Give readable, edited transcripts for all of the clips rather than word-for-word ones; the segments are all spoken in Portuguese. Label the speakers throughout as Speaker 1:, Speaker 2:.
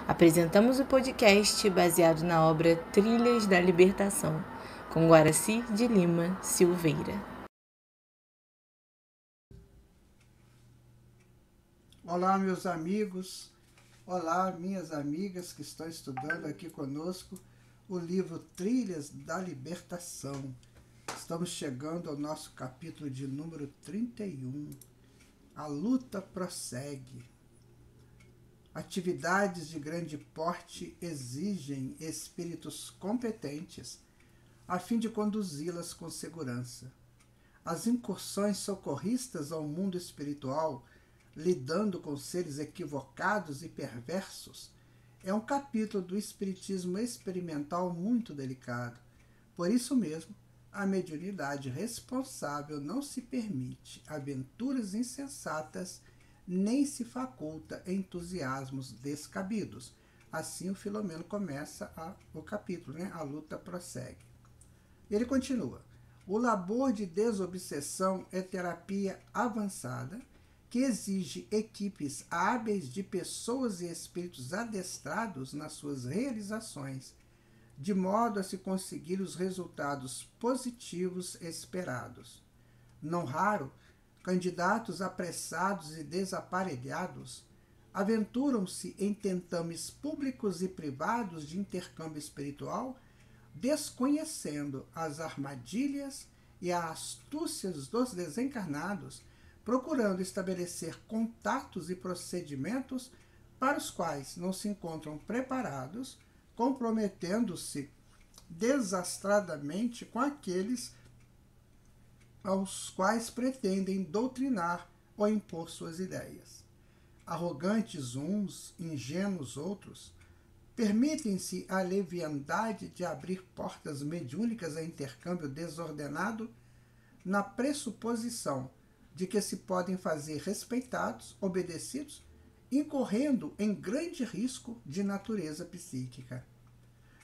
Speaker 1: Apresentamos o podcast baseado na obra Trilhas da Libertação, com Guaraci de Lima Silveira.
Speaker 2: Olá, meus amigos, olá, minhas amigas que estão estudando aqui conosco o livro Trilhas da Libertação. Estamos chegando ao nosso capítulo de número 31. A luta prossegue. Atividades de grande porte exigem espíritos competentes a fim de conduzi-las com segurança. As incursões socorristas ao mundo espiritual, lidando com seres equivocados e perversos, é um capítulo do espiritismo experimental muito delicado. Por isso mesmo, a mediunidade responsável não se permite aventuras insensatas, nem se faculta entusiasmos descabidos. Assim o Filomeno começa o capítulo, A luta prossegue. Ele continua: o labor de desobsessão é terapia avançada, que exige equipes hábeis de pessoas e espíritos adestrados nas suas realizações, de modo a se conseguir os resultados positivos esperados. Não raro, candidatos apressados e desaparelhados aventuram-se em tentames públicos e privados de intercâmbio espiritual, desconhecendo as armadilhas e as astúcias dos desencarnados, procurando estabelecer contatos e procedimentos para os quais não se encontram preparados, comprometendo-se desastradamente com aqueles aos quais pretendem doutrinar ou impor suas ideias. Arrogantes uns, ingênuos outros, permitem-se a leviandade de abrir portas mediúnicas a intercâmbio desordenado, na pressuposição de que se podem fazer respeitados, obedecidos, incorrendo em grande risco de natureza psíquica.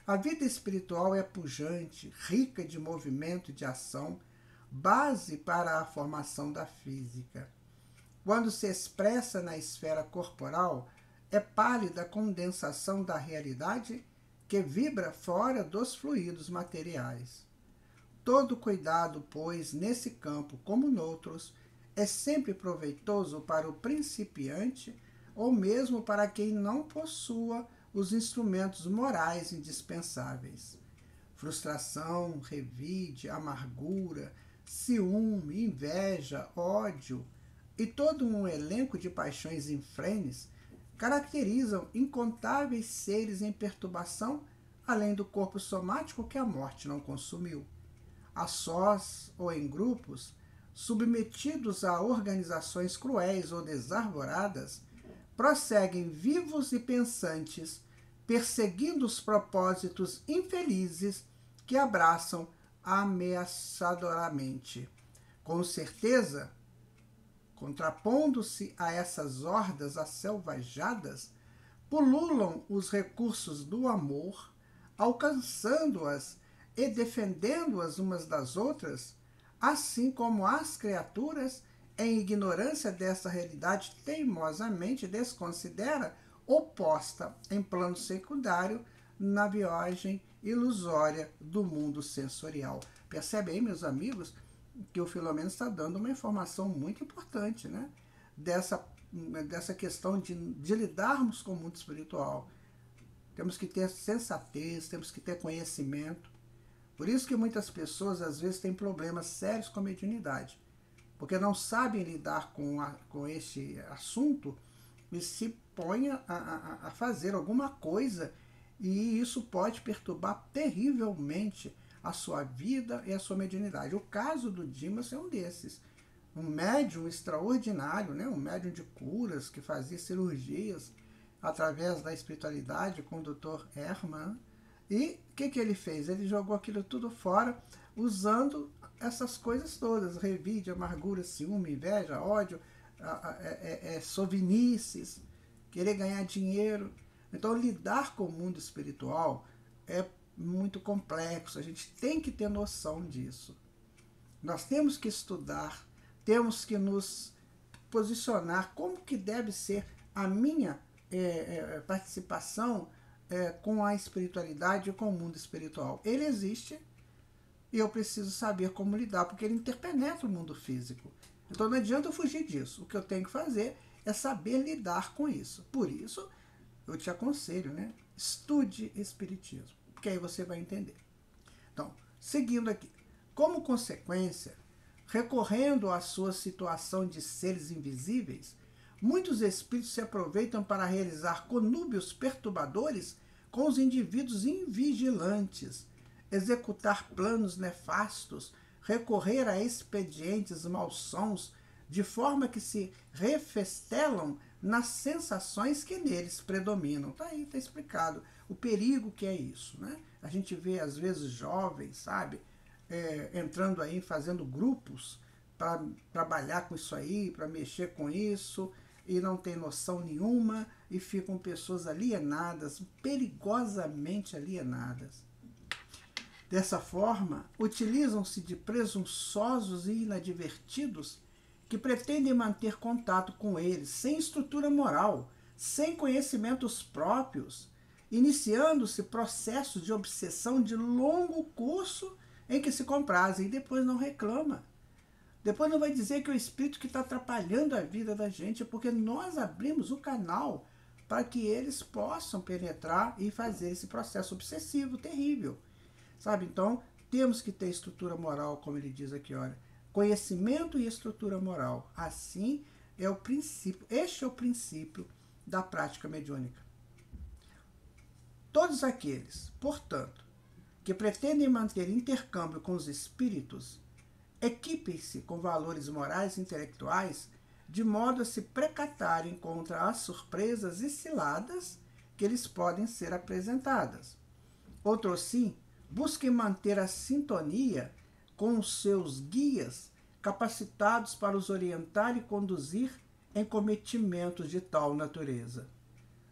Speaker 2: A vida espiritual é pujante, rica de movimento e de ação, base para a formação da física. Quando se expressa na esfera corporal, é pálida a condensação da realidade que vibra fora dos fluidos materiais. Todo cuidado, pois, nesse campo como noutros, é sempre proveitoso para o principiante ou mesmo para quem não possua os instrumentos morais indispensáveis. Frustração, revide, amargura, ciúme, inveja, ódio e todo um elenco de paixões infrenes caracterizam incontáveis seres em perturbação, além do corpo somático que a morte não consumiu. A sós ou em grupos, submetidos a organizações cruéis ou desarvoradas, prosseguem vivos e pensantes, perseguindo os propósitos infelizes que abraçam ameaçadoramente. Com certeza, contrapondo-se a essas hordas acelvajadas, pululam os recursos do amor, alcançando-as e defendendo-as umas das outras, assim como as criaturas, em ignorância dessa realidade, teimosamente desconsidera ou posta em plano secundário na viagem ilusória do mundo sensorial. Percebe aí, meus amigos, que o Filomeno está dando uma informação muito importante, dessa questão de lidarmos com o mundo espiritual. Temos que ter sensatez, temos que ter conhecimento. Por isso que muitas pessoas, às vezes, têm problemas sérios com a mediunidade, porque não sabem lidar com este assunto e se põem a fazer alguma coisa, e isso pode perturbar terrivelmente a sua vida e a sua mediunidade. O caso do Dimas é um desses. Um médium extraordinário, um médium de curas, que fazia cirurgias através da espiritualidade com o Dr. Hermann. E o que ele fez? Ele jogou aquilo tudo fora, usando essas coisas todas: revide, amargura, ciúme, inveja, ódio, sovinices, querer ganhar dinheiro. Então, lidar com o mundo espiritual é muito complexo, a gente tem que ter noção disso. Nós temos que estudar, temos que nos posicionar como que deve ser a minha participação com a espiritualidade e com o mundo espiritual. Ele existe e eu preciso saber como lidar, porque ele interpenetra o mundo físico. Então não adianta eu fugir disso. O que eu tenho que fazer é saber lidar com isso. Por isso, eu te aconselho, né? Estude Espiritismo, porque aí você vai entender. Então, seguindo aqui. Como consequência, recorrendo à sua situação de seres invisíveis, muitos espíritos se aproveitam para realizar conúbios perturbadores com os indivíduos invigilantes, executar planos nefastos, recorrer a expedientes malsons, de forma que se refestelam nas sensações que neles predominam. Está aí, está explicado o perigo que é isso, né? A gente vê, às vezes, jovens, sabe, entrando aí, fazendo grupos para trabalhar com isso aí, para mexer com isso, e não tem noção nenhuma, e ficam pessoas alienadas, perigosamente alienadas. Dessa forma, utilizam-se de presunçosos e inadvertidos que pretendem manter contato com eles, sem estrutura moral, sem conhecimentos próprios, iniciando-se processos de obsessão de longo curso em que se comprazem e depois não reclama. Depois não vai dizer que é o espírito que está atrapalhando a vida da gente, é porque nós abrimos o canal para que eles possam penetrar e fazer esse processo obsessivo terrível. Sabe? Então, temos que ter estrutura moral, como ele diz aqui, olha. Conhecimento e estrutura moral. Assim é o princípio, este é o princípio da prática mediúnica. Todos aqueles, portanto, que pretendem manter intercâmbio com os espíritos, equipem-se com valores morais e intelectuais, de modo a se precatarem contra as surpresas e ciladas que lhes podem ser apresentadas. Outros sim, busquem manter a sintonia com os seus guias, capacitados para os orientar e conduzir em cometimentos de tal natureza.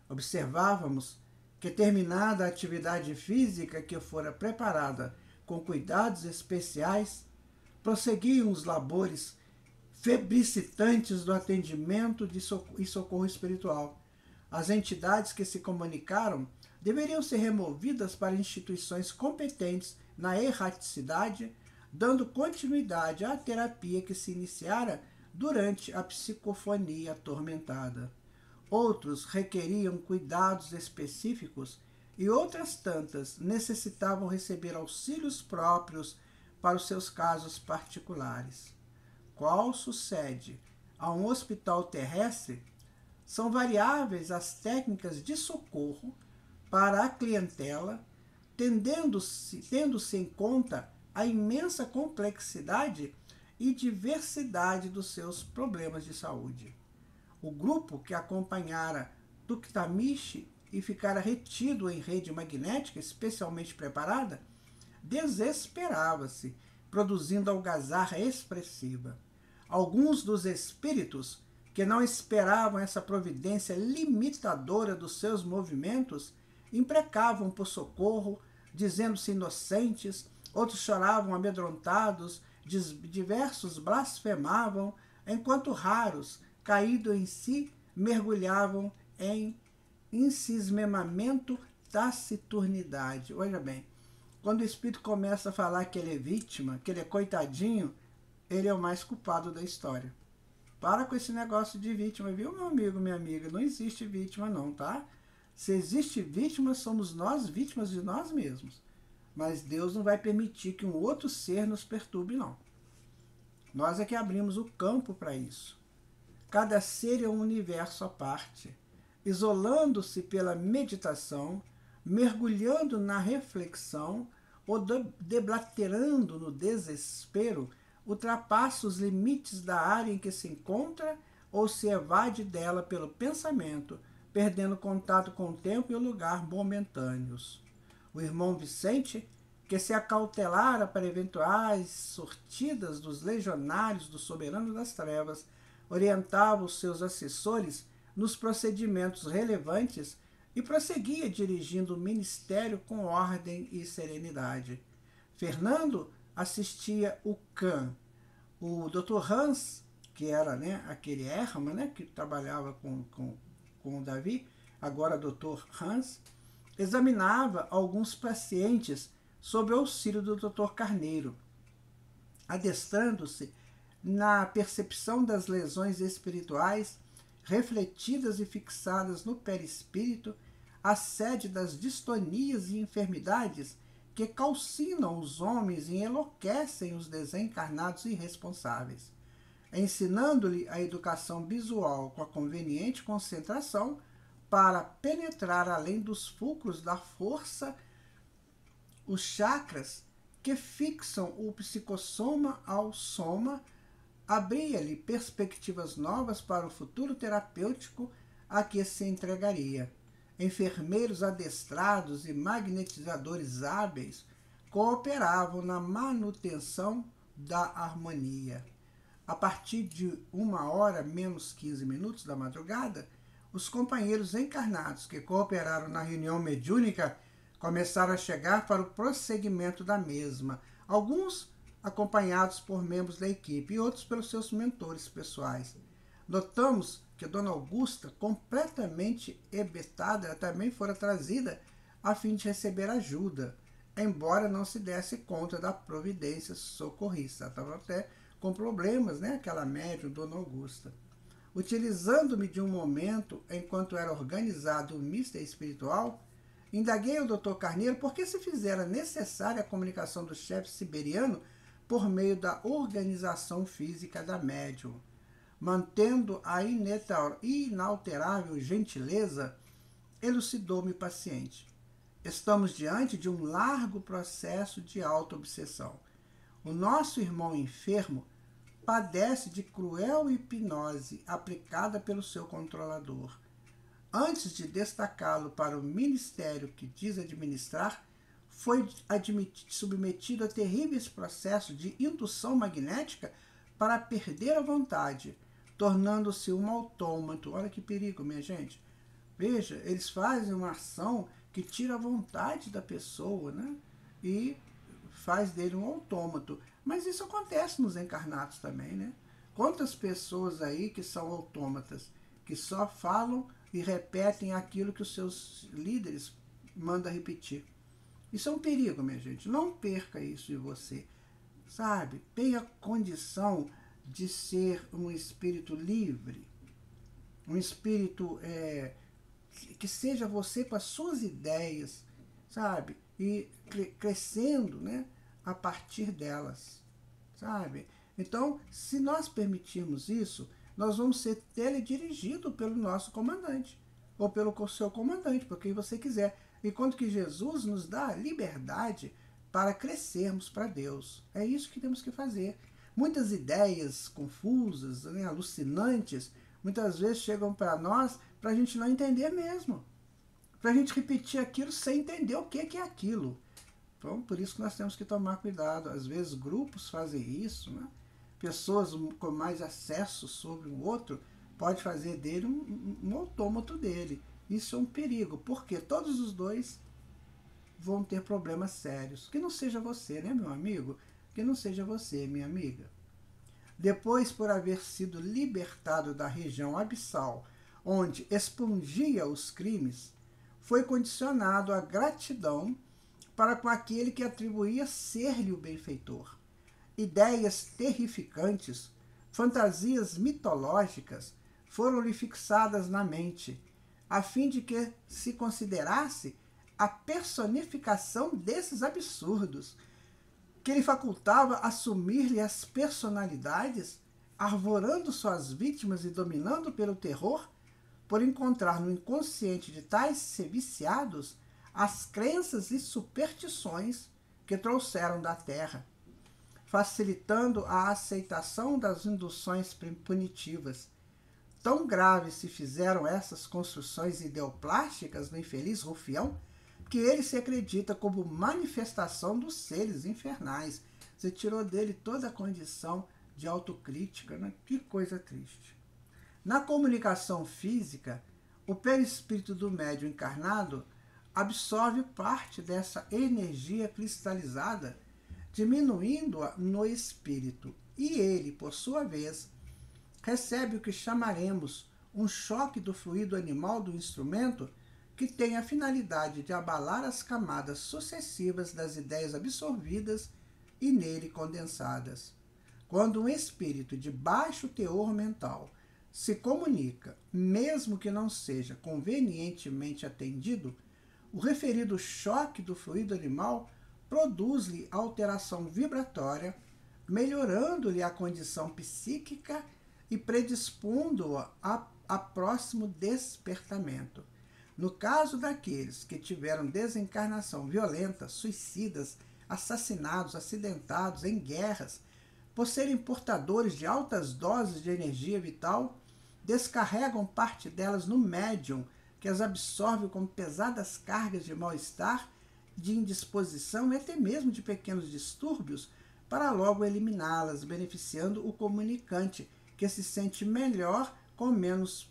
Speaker 2: Observávamos que, terminada a atividade física que fora preparada com cuidados especiais, prosseguiam os labores febricitantes do atendimento e socorro espiritual. As entidades que se comunicaram deveriam ser removidas para instituições competentes na erraticidade, dando continuidade à terapia que se iniciara durante a psicofonia atormentada. Outros requeriam cuidados específicos e outras tantas necessitavam receber auxílios próprios para os seus casos particulares. Qual sucede a um hospital terrestre, são variáveis as técnicas de socorro para a clientela, tendo-se em conta a imensa complexidade e diversidade dos seus problemas de saúde. O grupo que acompanhara Tuktamish e ficara retido em rede magnética especialmente preparada, desesperava-se, produzindo algazarra expressiva. Alguns dos espíritos, que não esperavam essa providência limitadora dos seus movimentos, imprecavam por socorro, dizendo-se inocentes, outros choravam amedrontados, diversos blasfemavam, enquanto raros, caídos em si, mergulhavam em encismamento, taciturnidade. Olha bem, quando o espírito começa a falar que ele é vítima, que ele é coitadinho, ele é o mais culpado da história. Para com esse negócio de vítima, viu, meu amigo, minha amiga? Não existe vítima não, tá? Se existe vítima, somos nós vítimas de nós mesmos. Mas Deus não vai permitir que um outro ser nos perturbe, não. Nós é que abrimos o campo para isso. Cada ser é um universo à parte, isolando-se pela meditação, mergulhando na reflexão ou deblaterando no desespero, ultrapassa os limites da área em que se encontra ou se evade dela pelo pensamento, perdendo contato com o tempo e o lugar momentâneos. O irmão Vicente, que se acautelara para eventuais sortidas dos legionários do soberano das trevas, orientava os seus assessores nos procedimentos relevantes e prosseguia dirigindo o ministério com ordem e serenidade. Fernando assistia o Kahn. O Dr. Hans, que era, né, aquele Hermann, né, que trabalhava com o Davi, agora Dr. Hans, examinava alguns pacientes sob o auxílio do Dr. Carneiro, adestrando-se na percepção das lesões espirituais refletidas e fixadas no perispírito, a sede das distonias e enfermidades que calcinam os homens e enlouquecem os desencarnados irresponsáveis, ensinando-lhe a educação visual com a conveniente concentração para penetrar além dos fulcros da força os chakras que fixam o psicossoma ao soma, abria-lhe perspectivas novas para o futuro terapêutico a que se entregaria. Enfermeiros adestrados e magnetizadores hábeis cooperavam na manutenção da harmonia. A partir de 1h menos 15 minutos da madrugada, os companheiros encarnados que cooperaram na reunião mediúnica começaram a chegar para o prosseguimento da mesma, alguns acompanhados por membros da equipe e outros pelos seus mentores pessoais. Notamos que Dona Augusta, completamente hebetada, também fora trazida a fim de receber ajuda, embora não se desse conta da providência socorrista. Estava até com problemas, né? Aquela médium, Dona Augusta. Utilizando-me de um momento enquanto era organizado o mister espiritual, indaguei ao Dr. Carneiro por que se fizera necessária a comunicação do chefe siberiano por meio da organização física da médium. Mantendo a inalterável gentileza, elucidou-me paciente. Estamos diante de um largo processo de auto-obsessão. O nosso irmão enfermo padece de cruel hipnose aplicada pelo seu controlador. Antes de destacá-lo para o ministério que diz administrar, foi submetido a terríveis processos de indução magnética para perder a vontade, tornando-se um autômato. Olha que perigo, minha gente. Veja, eles fazem uma ação que tira a vontade da pessoa, né? E faz dele um autômato. Mas isso acontece nos encarnados também, né? Quantas pessoas aí que são autômatas, que só falam e repetem aquilo que os seus líderes mandam repetir. Isso é um perigo, minha gente. Não perca isso em você. Sabe? Tenha condição de ser um espírito livre. Um espírito que seja você com as suas ideias, sabe? E crescendo, né? A partir delas, sabe? Então, se nós permitirmos isso, nós vamos ser teledirigidos pelo nosso comandante, ou pelo seu comandante, por quem você quiser. Enquanto que Jesus nos dá a liberdade para crescermos para Deus. É isso que temos que fazer. Muitas ideias confusas, né, alucinantes, muitas vezes chegam para nós para a gente não entender mesmo. Para a gente repetir aquilo sem entender o que é aquilo. Então, por isso que nós temos que tomar cuidado. Às vezes grupos fazem isso, né? Pessoas com mais acesso sobre o outro pode fazer dele um autômato dele. Isso é um perigo, porque todos os dois vão ter problemas sérios. Que não seja você, né, meu amigo? Que não seja você, minha amiga. Depois, por haver sido libertado da região abissal, onde expungia os crimes, foi condicionado à gratidão para com aquele que atribuía ser-lhe o benfeitor. Ideias terrificantes, fantasias mitológicas foram-lhe fixadas na mente, a fim de que se considerasse a personificação desses absurdos, que lhe facultava assumir-lhe as personalidades, arvorando suas vítimas e dominando pelo terror, por encontrar no inconsciente de tais viciados as crenças e superstições que trouxeram da terra, facilitando a aceitação das induções punitivas. Tão graves se fizeram essas construções ideoplásticas no infeliz rufião, que ele se acredita como manifestação dos seres infernais. Você tirou dele toda a condição de autocrítica, né? Que coisa triste. Na comunicação física, o perispírito do médium encarnado absorve parte dessa energia cristalizada, diminuindo-a no espírito, e ele, por sua vez, recebe o que chamaremos um choque do fluido animal do instrumento que tem a finalidade de abalar as camadas sucessivas das ideias absorvidas e nele condensadas. Quando um espírito de baixo teor mental se comunica, mesmo que não seja convenientemente atendido, o referido choque do fluido animal produz-lhe alteração vibratória, melhorando-lhe a condição psíquica e predispondo-o a próximo despertamento. No caso daqueles que tiveram desencarnação violenta, suicidas, assassinados, acidentados, em guerras, por serem portadores de altas doses de energia vital, descarregam parte delas no médium, que as absorve como pesadas cargas de mal-estar, de indisposição e até mesmo de pequenos distúrbios, para logo eliminá-las, beneficiando o comunicante, que se sente melhor com menos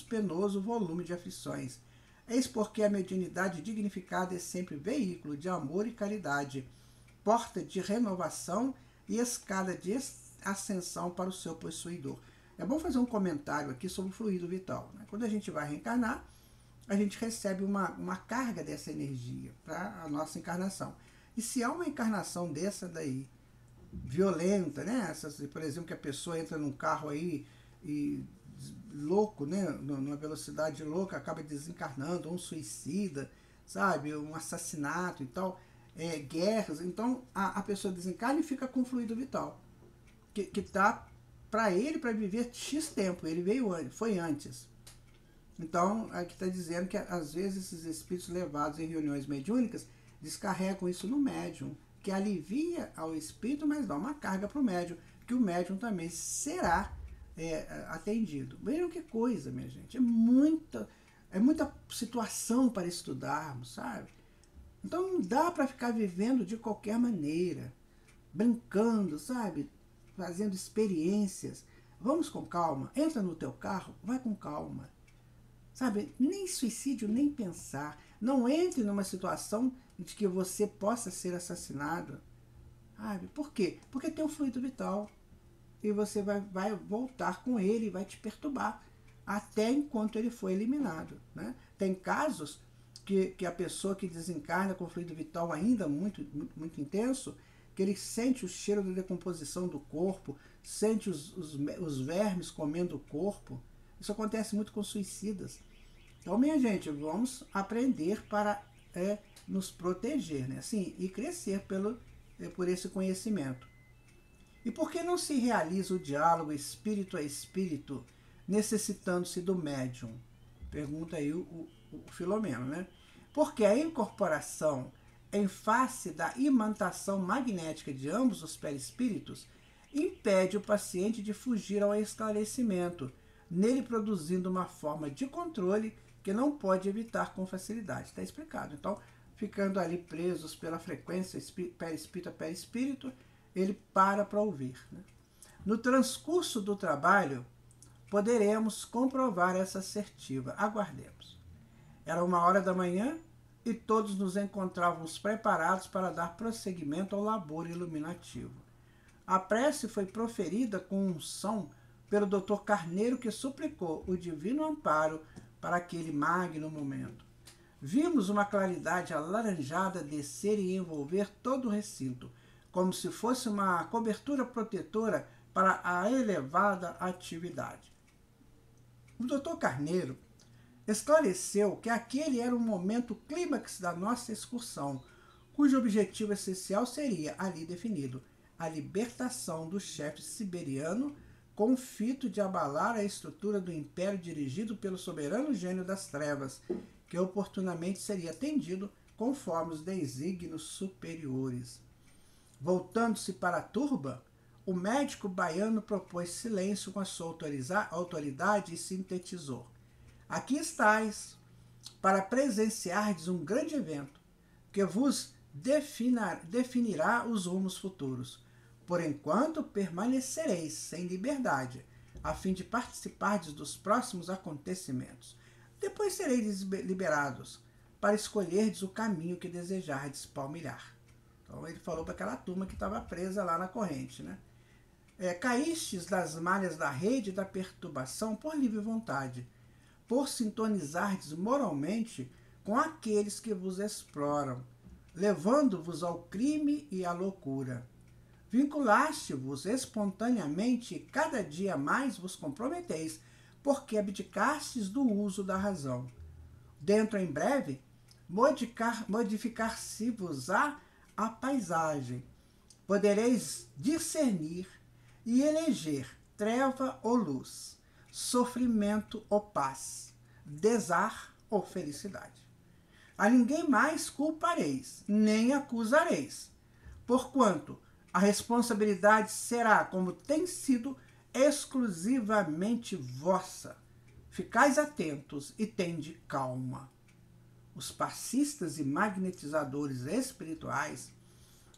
Speaker 2: penoso volume de aflições. Eis porque a mediunidade dignificada é sempre veículo de amor e caridade, porta de renovação e escada de ascensão para o seu possuidor. É bom fazer um comentário aqui sobre o fluido vital, né? Quando a gente vai reencarnar, a gente recebe uma carga dessa energia para a nossa encarnação. E se há uma encarnação dessa daí, violenta, né? Essas, por exemplo, que a pessoa entra num carro aí e louco, né? Numa velocidade louca, acaba desencarnando, um suicida, sabe? Um assassinato e tal, guerras. Então a pessoa desencarna e fica com fluido vital, que está para ele para viver X tempo. Ele foi antes. Então, aqui está dizendo que às vezes esses espíritos levados em reuniões mediúnicas descarregam isso no médium, que alivia ao espírito, mas dá uma carga para o médium, que o médium também será atendido. Vejam que coisa, minha gente. É muita situação para estudarmos, sabe? Então não dá para ficar vivendo de qualquer maneira, brincando, sabe? Fazendo experiências. Vamos com calma. Entra no teu carro, vai com calma. Sabe, nem suicídio, nem pensar. Não entre numa situação de que você possa ser assassinado. Sabe? Por quê? Porque tem um fluido vital. E você vai voltar com ele e vai te perturbar. Até enquanto ele for eliminado. Né? Tem casos que a pessoa que desencarna com fluido vital ainda muito, muito, muito intenso, que ele sente o cheiro da decomposição do corpo, sente os vermes comendo o corpo. Isso acontece muito com suicidas. Então, minha gente, vamos aprender para nos proteger, né? Assim, e crescer por esse conhecimento. E por que não se realiza o diálogo espírito a espírito, necessitando-se do médium? Pergunta aí o Filomeno, né? Porque a incorporação, em face da imantação magnética de ambos os perispíritos, impede o paciente de fugir ao esclarecimento, nele produzindo uma forma de controle que não pode evitar com facilidade. Está explicado. Então, ficando ali presos pela frequência perispírito a perispírito, ele para ouvir. Né? No transcurso do trabalho, poderemos comprovar essa assertiva. Aguardemos. Era 1h da manhã e todos nos encontrávamos preparados para dar prosseguimento ao labor iluminativo. A prece foi proferida com unção pelo Dr. Carneiro, que suplicou o divino amparo para aquele magno momento. Vimos uma claridade alaranjada descer e envolver todo o recinto, como se fosse uma cobertura protetora para a elevada atividade. O Dr. Carneiro esclareceu que aquele era o momento clímax da nossa excursão, cujo objetivo essencial seria, ali definido, a libertação do chefe siberiano, com o fito de abalar a estrutura do império dirigido pelo soberano gênio das trevas, que oportunamente seria atendido conforme os desígnios superiores. Voltando-se para a turba, o médico baiano propôs silêncio com a sua autoridade e sintetizou. Aqui estáis, para presenciardes um grande evento, que vos definirá os rumos futuros. Por enquanto, permanecereis sem liberdade, a fim de participardes dos próximos acontecimentos. Depois sereis liberados, para escolherdes o caminho que desejardes palmilhar. Então ele falou para aquela turma que estava presa lá na corrente, né? Caístes das malhas da rede da perturbação por livre vontade, por sintonizardes moralmente com aqueles que vos exploram, levando-vos ao crime e à loucura. Vinculaste-vos espontaneamente e cada dia mais vos comprometeis, porque abdicastes do uso da razão. Dentro em breve, modificar-se-vos-á a paisagem. Podereis discernir e eleger treva ou luz, sofrimento ou paz, desar ou felicidade. A ninguém mais culpareis, nem acusareis, porquanto a responsabilidade será, como tem sido, exclusivamente vossa. Ficais atentos e tende calma. Os passistas e magnetizadores espirituais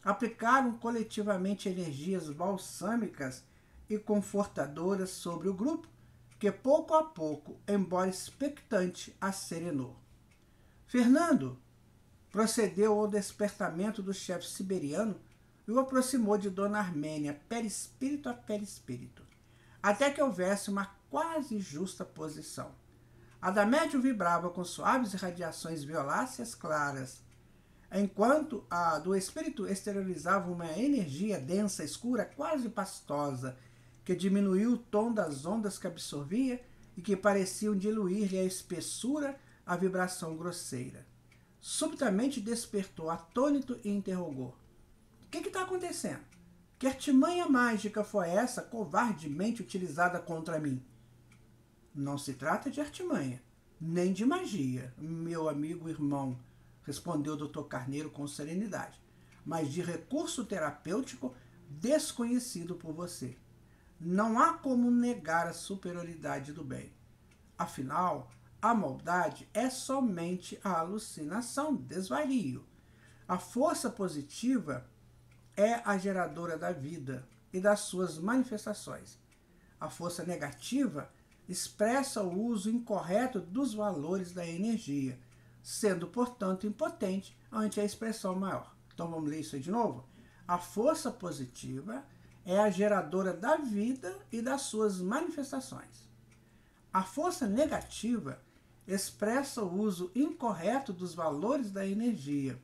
Speaker 2: aplicaram coletivamente energias balsâmicas e confortadoras sobre o grupo, que pouco a pouco, embora expectante, a serenou. Fernando procedeu ao despertamento do chefe siberiano e o aproximou de Dona Armênia, perispírito a perispírito, até que houvesse uma quase justa posição. A da médium vibrava com suaves irradiações violáceas claras, enquanto a do espírito exteriorizava uma energia densa, escura, quase pastosa, que diminuiu o tom das ondas que absorvia e que pareciam diluir-lhe a espessura, a vibração grosseira. Subitamente despertou, atônito, e interrogou: o que está acontecendo? Que artimanha mágica foi essa covardemente utilizada contra mim? Não se trata de artimanha, nem de magia, meu amigo irmão, respondeu o Dr. Carneiro com serenidade, mas de recurso terapêutico desconhecido por você. Não há como negar a superioridade do bem. Afinal, a maldade é somente a alucinação, desvario. A força positiva é a geradora da vida e das suas manifestações. A força negativa expressa o uso incorreto dos valores da energia, sendo, portanto, impotente ante a expressão maior. Então vamos ler isso aí de novo? A força positiva é a geradora da vida e das suas manifestações. A força negativa expressa o uso incorreto dos valores da energia,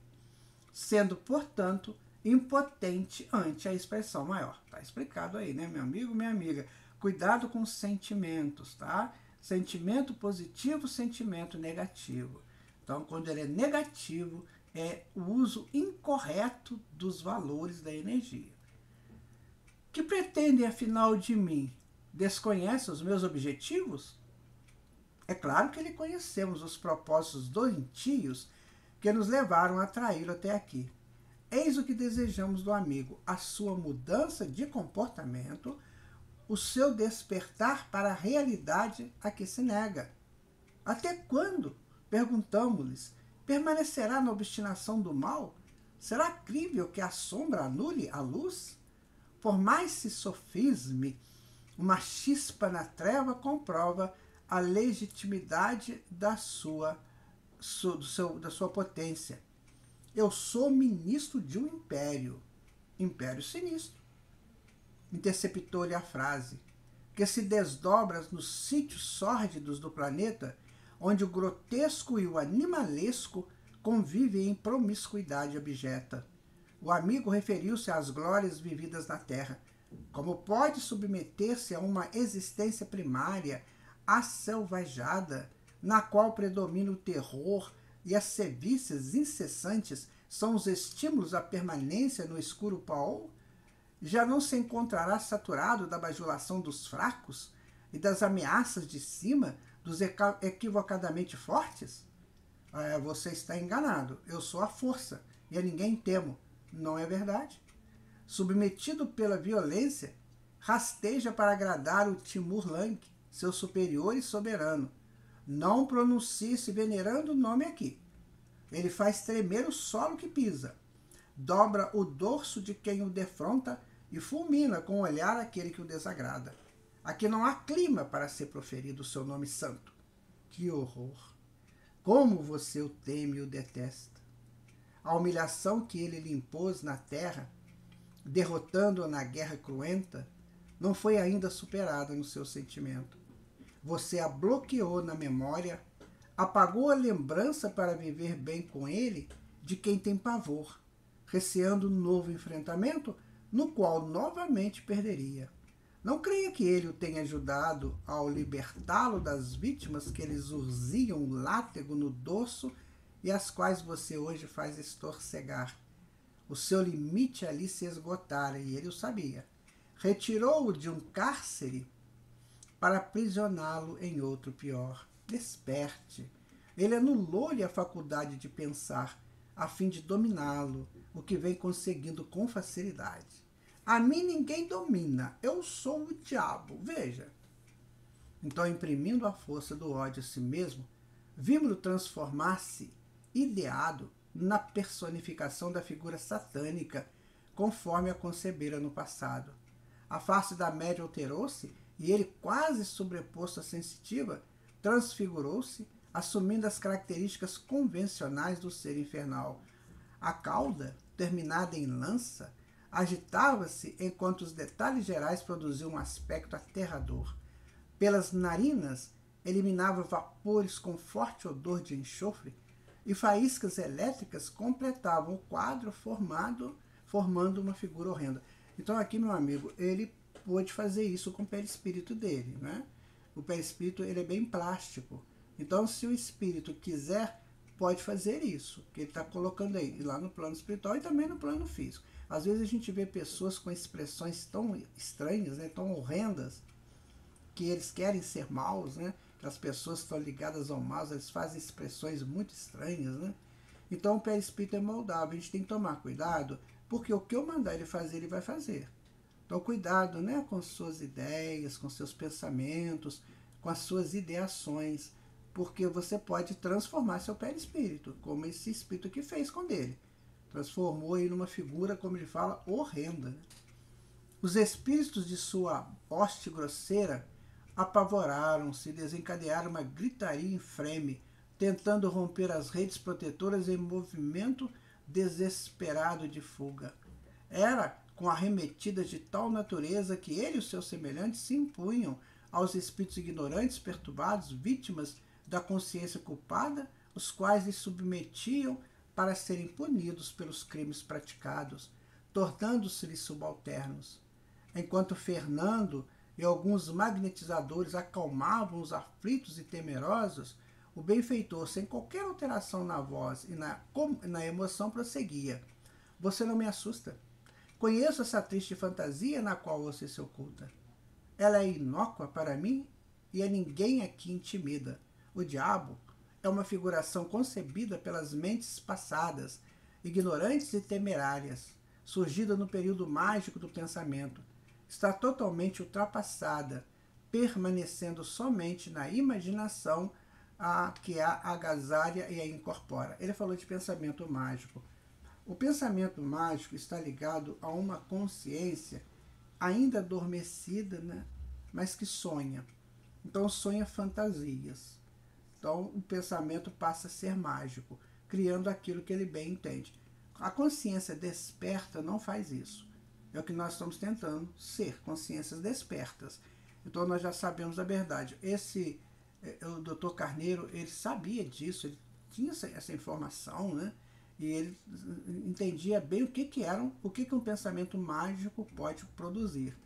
Speaker 2: sendo, portanto, impotente ante a expressão maior. Tá explicado aí, né, meu amigo, minha amiga? Cuidado com os sentimentos, tá? Sentimento positivo, sentimento negativo. Então, quando ele é negativo, é o uso incorreto dos valores da energia. Que pretendem, afinal de mim? Desconhece os meus objetivos? É claro que lhe conhecemos os propósitos doentios que nos levaram a traí-lo até aqui. Eis o que desejamos do amigo: a sua mudança de comportamento, o seu despertar para a realidade a que se nega. Até quando, perguntamos-lhes, permanecerá na obstinação do mal? Será crível que a sombra anule a luz? Por mais se sofisme, uma chispa na treva comprova a legitimidade da sua potência. Eu sou ministro de um império sinistro. Interceptou-lhe a frase, que se desdobra nos sítios sórdidos do planeta, onde o grotesco e o animalesco convivem em promiscuidade abjeta. O amigo referiu-se às glórias vividas na Terra. Como pode submeter-se a uma existência primária, asselvajada, na qual predomina o terror e as sevícias incessantes são os estímulos à permanência no escuro pau? Já não se encontrará saturado da bajulação dos fracos e das ameaças de cima dos equivocadamente fortes? Você está enganado. Eu sou a força e a ninguém temo. Não é verdade? Submetido pela violência, rasteja para agradar o Timur-Lenk, seu superior e soberano. Não pronuncie esse venerando nome aqui. Ele faz tremer o solo que pisa, dobra o dorso de quem o defronta e fulmina com o olhar aquele que o desagrada. Aqui não há clima para ser proferido o seu nome santo. Que horror! Como você o teme e o detesta! A humilhação que ele lhe impôs na terra, derrotando-o na guerra cruenta, não foi ainda superada no seu sentimento. Você a bloqueou na memória, apagou a lembrança para viver bem com ele, de quem tem pavor, receando um novo enfrentamento, no qual novamente perderia. Não creia que ele o tenha ajudado ao libertá-lo das vítimas que eles urziam látego no dorso e as quais você hoje faz estorcegar. O seu limite ali se esgotara, e ele o sabia. Retirou-o de um cárcere para aprisioná-lo em outro pior. Desperte. Ele anulou-lhe a faculdade de pensar, a fim de dominá-lo, o que vem conseguindo com facilidade. A mim ninguém domina, eu sou o diabo, veja. Então, imprimindo a força do ódio a si mesmo, vimos-lo transformar-se, ideado, na personificação da figura satânica, conforme a concebera no passado. A face da média alterou-se, e ele, quase sobreposto à sensitiva, transfigurou-se, assumindo as características convencionais do ser infernal. A cauda, terminada em lança, agitava-se enquanto os detalhes gerais produziam um aspecto aterrador. Pelas narinas, eliminava vapores com forte odor de enxofre, e faíscas elétricas completavam o quadro formando uma figura horrenda. Então aqui, meu amigo, ele pôde fazer isso com o perispírito dele, né? O perispírito, ele é bem plástico. Então, se o espírito quiser, pode fazer isso, que ele está colocando aí, lá no plano espiritual e também no plano físico. Às vezes a gente vê pessoas com expressões tão estranhas, né, tão horrendas, que eles querem ser maus, né? As pessoas que estão ligadas ao mal, eles fazem expressões muito estranhas, né? Então o perispírito é moldável, a gente tem que tomar cuidado, porque o que eu mandar ele fazer, ele vai fazer. Então cuidado, né, com suas ideias, com seus pensamentos, com as suas ideações, porque você pode transformar seu perispírito, como esse espírito que fez com ele. Transformou ele numa figura, como ele fala, horrenda. Né? Os espíritos de sua hoste grosseira apavoraram-se e desencadearam uma gritaria infreme, tentando romper as redes protetoras em movimento desesperado de fuga. Era com arremetidas de tal natureza que ele e os seus semelhantes se impunham aos espíritos ignorantes, perturbados, vítimas da consciência culpada, os quais lhes submetiam para serem punidos pelos crimes praticados, tornando-se-lhes subalternos. Enquanto Fernando e alguns magnetizadores acalmavam os aflitos e temerosos, o benfeitor, sem qualquer alteração na voz e na emoção, prosseguia. Você não me assusta. Conheço essa triste fantasia na qual você se oculta. Ela é inócua para mim e a ninguém aqui intimida. O diabo é uma figuração concebida pelas mentes passadas, ignorantes e temerárias, surgida no período mágico do pensamento. Está totalmente ultrapassada, permanecendo somente na imaginação que a agasalha e a incorpora. Ele falou de pensamento mágico. O pensamento mágico está ligado a uma consciência ainda adormecida, né? Mas que sonha. Então sonha fantasias. Então o pensamento passa a ser mágico, criando aquilo que ele bem entende. A consciência desperta não faz isso. É o que nós estamos tentando ser, consciências despertas. Então nós já sabemos a verdade. O Dr. Carneiro, ele sabia disso, ele tinha essa informação, né? E ele entendia bem o que um pensamento mágico pode produzir.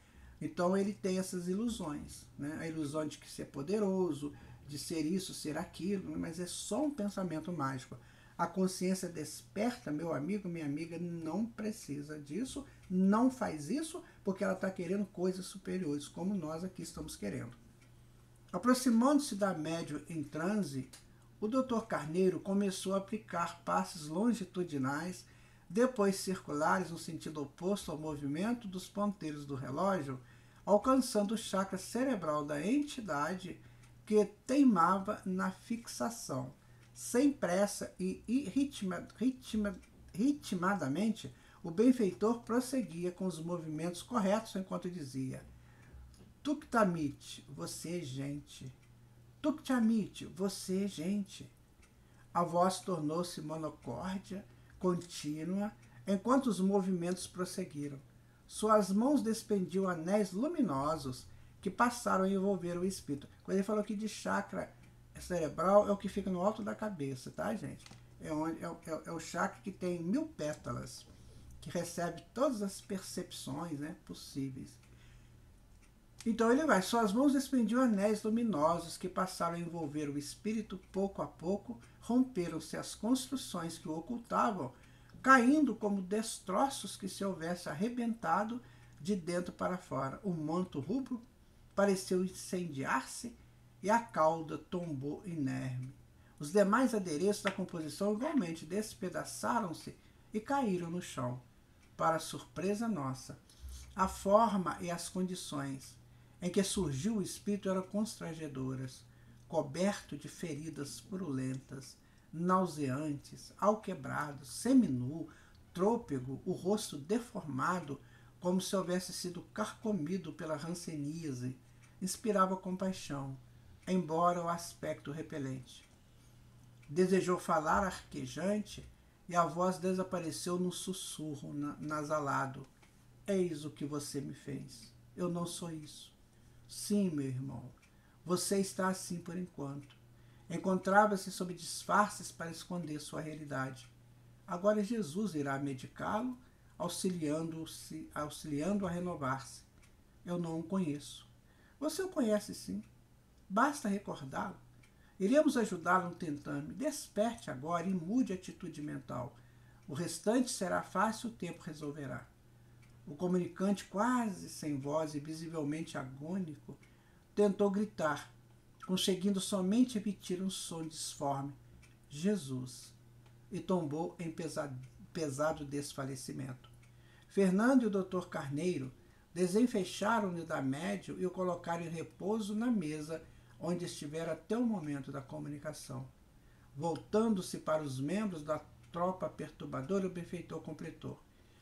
Speaker 2: Então ele tem essas ilusões, né? A ilusão de que ser poderoso, de ser isso, ser aquilo, mas é só um pensamento mágico. A consciência desperta, meu amigo, minha amiga, não precisa disso, não faz isso, porque ela está querendo coisas superiores, como nós aqui estamos querendo. Aproximando-se da médium em transe, o Dr. Carneiro começou a aplicar passes longitudinais, depois circulares no sentido oposto ao movimento dos ponteiros do relógio, alcançando o chakra cerebral da entidade que teimava na fixação. Sem pressa e ritmadamente, o benfeitor prosseguia com os movimentos corretos enquanto dizia: Tuktamit, você, gente. Tuktamit, você, gente. A voz tornou-se monocórdia, contínua, enquanto os movimentos prosseguiram. Suas mãos despendiam anéis luminosos que passaram a envolver o espírito. Quando ele falou aqui de chakra cerebral, é o que fica no alto da cabeça, tá, gente? É o chakra que tem 1000 pétalas, que recebe todas as percepções, né, possíveis. Então ele vai, suas mãos despendiam anéis luminosos que passaram a envolver o espírito pouco a pouco, romperam-se as construções que o ocultavam, caindo como destroços que se houvesse arrebentado de dentro para fora. O manto rubro pareceu incendiar-se e a cauda tombou inerme. Os demais adereços da composição igualmente despedaçaram-se e caíram no chão. Para surpresa nossa, a forma e as condições em que surgiu o espírito eram constrangedoras, coberto de feridas purulentas, nauseantes, alquebrado, seminu, trôpego, o rosto deformado, como se houvesse sido carcomido pela ranceníase, inspirava compaixão, embora o aspecto repelente. Desejou falar arquejante e a voz desapareceu num sussurro nasalado. Eis o que você me fez. Eu não sou isso. Sim, meu irmão, você está assim por enquanto. Encontrava-se sob disfarces para esconder sua realidade. Agora Jesus irá medicá-lo, auxiliando a renovar-se. Eu não o conheço. Você o conhece sim. Basta recordá-lo. Iremos ajudá-lo no tentame. Desperte agora e mude a atitude mental. O restante será fácil, o tempo resolverá. O comunicante, quase sem voz e visivelmente agônico, tentou gritar, conseguindo somente emitir um som disforme. Jesus! E tombou em pesado desfalecimento. Fernando e o Dr. Carneiro desenfeixaram-lhe da médio e o colocaram em repouso na mesa onde estivera até o momento da comunicação. Voltando-se para os membros da tropa perturbadora, o benfeitor completou.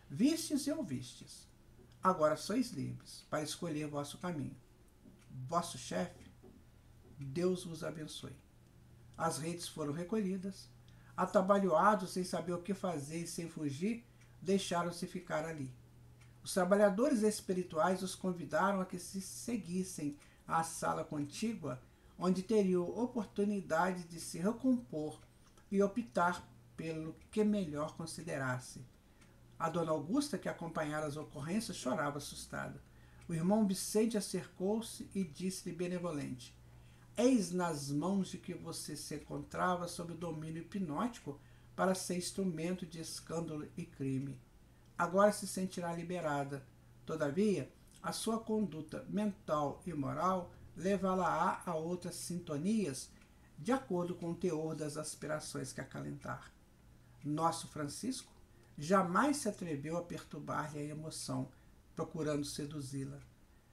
Speaker 2: Vistes e ouvistes. Agora sois livres para escolher vosso caminho. Vosso chefe, Deus vos abençoe. As redes foram recolhidas. Atabalhoados, sem saber o que fazer e sem fugir, deixaram-se ficar ali. Os trabalhadores espirituais os convidaram a que se seguissem à sala contígua, onde teriam oportunidade de se recompor e optar pelo que melhor considerasse. A dona Augusta, que acompanhara as ocorrências, chorava assustada. O irmão Vicente acercou-se e disse-lhe benevolente: Eis nas mãos de que você se encontrava sob o domínio hipnótico para ser instrumento de escândalo e crime. Agora se sentirá liberada. Todavia, a sua conduta mental e moral levá-la a outras sintonias de acordo com o teor das aspirações que acalentar. Nosso Francisco jamais se atreveu a perturbar-lhe a emoção, procurando seduzi-la.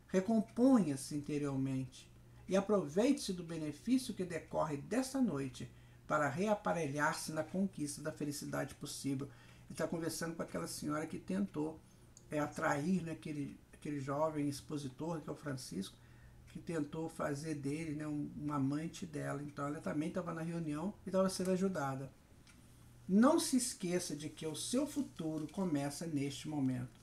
Speaker 2: Recomponha-se interiormente e aproveite-se do benefício que decorre desta noite para reaparelhar-se na conquista da felicidade possível. Ele está conversando com aquela senhora que tentou atrair, né, aquele jovem expositor, que é o Francisco, que tentou fazer dele, né, um amante dela. Então ela também estava na reunião e estava sendo ajudada. Não se esqueça de que o seu futuro começa neste momento.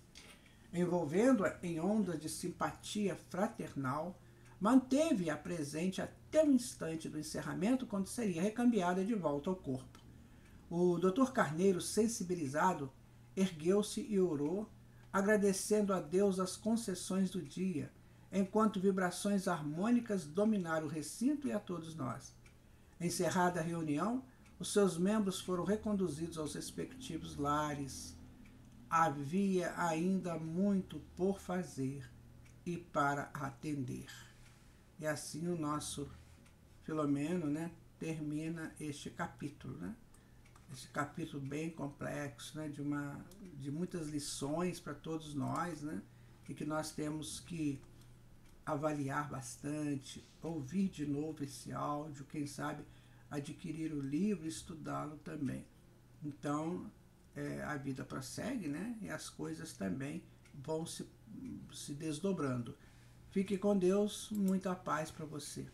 Speaker 2: Envolvendo-a em ondas de simpatia fraternal, manteve-a presente até o instante do encerramento, quando seria recambiada de volta ao corpo. O Dr. Carneiro, sensibilizado, ergueu-se e orou, agradecendo a Deus as concessões do dia, enquanto vibrações harmônicas dominaram o recinto e a todos nós. Encerrada a reunião, os seus membros foram reconduzidos aos respectivos lares. Havia ainda muito por fazer e para atender. E assim o nosso Filomeno, né, termina este capítulo, né? Esse capítulo bem complexo, né, de muitas lições para todos nós, né, e que nós temos que avaliar bastante, ouvir de novo esse áudio, quem sabe adquirir o livro e estudá-lo também. Então, a vida prossegue, né, e as coisas também vão se desdobrando. Fique com Deus, muita paz para você.